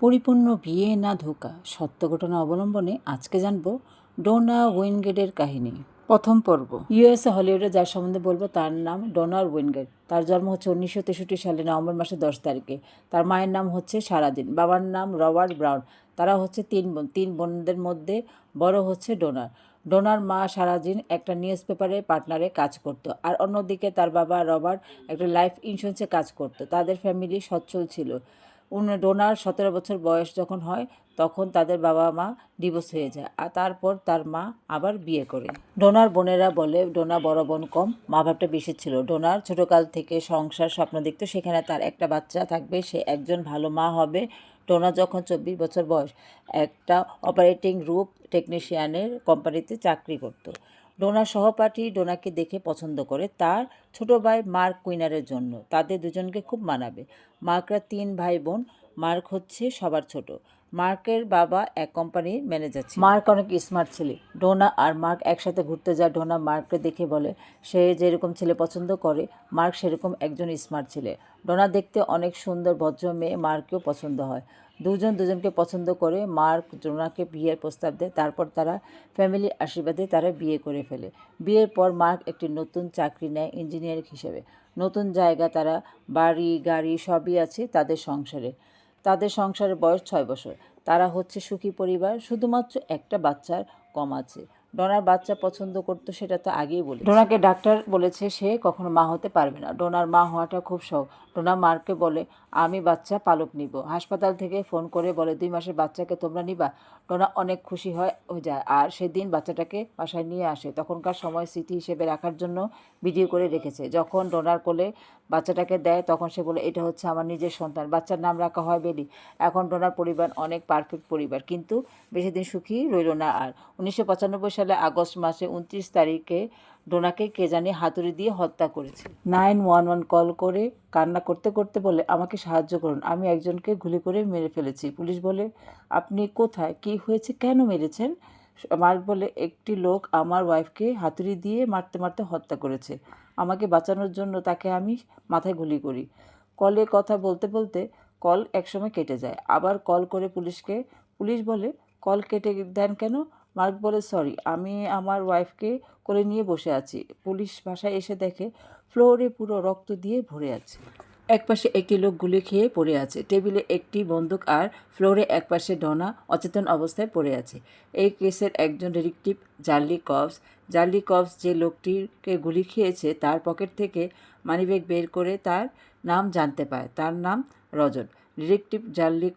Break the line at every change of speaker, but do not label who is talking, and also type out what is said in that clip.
পরিপূর্ণ বিয়ে না ধোঁকা, সত্য ঘটনা অবলম্বনে আজকে জানব ডোনা উইনগেটের কাহিনী। প্রথম পর্ব। ইউএসএ হলিউডে যার সম্বন্ধে বলবো তার নাম ডোনা উইনগেট। তার জন্ম হচ্ছে 1963 সালে নভেম্বর মাসের 10 তারিখে। তার মায়ের নাম হচ্ছে সারাদিন, বাবার নাম রবার্ট ব্রাউন। তারা হচ্ছে তিন বোনদের মধ্যে বড় হচ্ছে ডোনা। ডোনার মা সারাদিন একটা নিউজ পেপারে পার্টনারে কাজ করত, আর অন্যদিকে তার বাবা রবার্ট একটা লাইফ ইন্স্যুরেন্সে কাজ করত। তাদের ফ্যামিলি সচ্ছল ছিল। ডোনার 17 বছর বয়স যখন হয় তখন তাদের বাবা মা ডিভোর্স হয়ে যায়, আর তারপর তার মা আবার বিয়ে করে। ডোনার বোনেরা বলে ডোনা বড় বোন কম, মা ভাবটা বেশি ছিল। ডোনার ছোটকাল থেকে সংসার স্বপ্ন দেখতো, সেখানে তার একটা বাচ্চা থাকবে, সে একজন ভালো মা হবে। ডোনা যখন 24 বছর বয়স একটা অপারেটিং রুম টেকনিশিয়ানের কোম্পানিতে চাকরি করত। ডোনার সহপাঠী ডোনাকে দেখে পছন্দ করে তার ছোট ভাই মার্ক কুইনারের জন্য। তাদের দুজনকে খুব মানাবে। মার্করা 3 ভাই বোন। মার্ক হচ্ছে সবার ছোট। মার্কের বাবা এক কোম্পানির ম্যানেজার ছিল। মার্ক অনেক স্মার্ট ছেলে। ডোনা আর মার্ক একসাথে ঘুরতে যায়। ডোনা মার্ককে দেখে বলে সে যেরকম ছেলে পছন্দ করে মার্ক সেরকম একজন স্মার্ট ছেলে। ডোনা দেখতে অনেক সুন্দর ভদ্র মেয়ে, মার্ককেও পছন্দ হয়। দুজনকে পছন্দ করে। মার্ক ডোনাকে বিয়ের প্রস্তাব দেয়, তারপর তারা ফ্যামিলির আশীর্বাদে তারা বিয়ে করে ফেলে। বিয়ের পর মার্ক একটি নতুন চাকরি নেয় ইঞ্জিনিয়ার হিসেবে। নতুন জায়গা, তারা বাড়ি গাড়ি সবই আছে তাদের সংসারে। তাদের সংসারের বয়স 6 বছর। তারা হচ্ছে সুখী পরিবার, শুধুমাত্র একটা বাচ্চার কম আছে। ডোনার বাচ্চা পছন্দ করতো, সেটা তো আগেই বলি। ডোনাকে ডাক্তার বলেছে সে কখনো মা হতে পারবে না। ডোনার মা হওয়াটা খুব শখ। ডোনা মার্ককে বলে আমি বাচ্চা পালক নিব। হাসপাতাল থেকে ফোন করে বলে 2 মাসের বাচ্চাকে তোমরা নিবা। ডোনা অনেক খুশি হয়ে যায়, আর সেদিন বাচ্চাটাকে বাসায় নিয়ে আসে। তখনকার সময় স্মৃতি হিসেবে রাখার জন্য ভিডিও করে রেখেছে। যখন ডোনার কোলে বাচ্চাটাকে দেয় তখন সে বলে এটা হচ্ছে আমার নিজের সন্তান। বাচ্চার নাম রাখা হয় বেলি। এখন ডোনার পরিবার অনেক পারফেক্ট পরিবার, কিন্তু বেশি দিন সুখী রইল না আর। 1995 সালে আগস্ট মাসে 29 তারিখে ডোনাকে কে জানি হাতুড়ি দিয়ে হত্যা করেছে। 911 কল করে কান্না করতে করতে বলে আমাকে সাহায্য করুন, আমি একজনকে গুলি করে মেরে ফেলেছি। পুলিশ বলে আপনি কোথায়, কী হয়েছে, কেন মেরেছেন? মার্ক বলে একটি লোক আমার ওয়াইফকে হাতুড়ি দিয়ে মারতে মারতে হত্যা করেছে। আমাকে বাঁচানোর জন্য তাকে আমি মাথায় গুলি করি। কলে কথা বলতে বলতে কল একসময় কেটে যায়। আবার কল করে পুলিশকে। পুলিশ বলে কল কেটে দেন কেন? মার্ক বলে সরি, আমি আমার ওয়াইফকে কোলে নিয়ে বসে আছি। পুলিশ বাসায় এসে দেখে ফ্লোরে পুরো রক্ত দিয়ে ভরে আছে। একপাশে একটি লোক গুলি খেয়ে পড়ে আছে, টেবিলে একটি বন্দুক, আর ফ্লোরে একপাশে ডোনা অচেতন অবস্থায় পড়ে আছে। এই কেসের একজন ডিটেকটিভ জার্লি কপস যে লোকটিকে গুলি খেয়েছে তার পকেট থেকে মানিব্যাগ বের করে তার নাম জানতে পায়। তার নাম রজত। ডিটেকটিভ জার্লি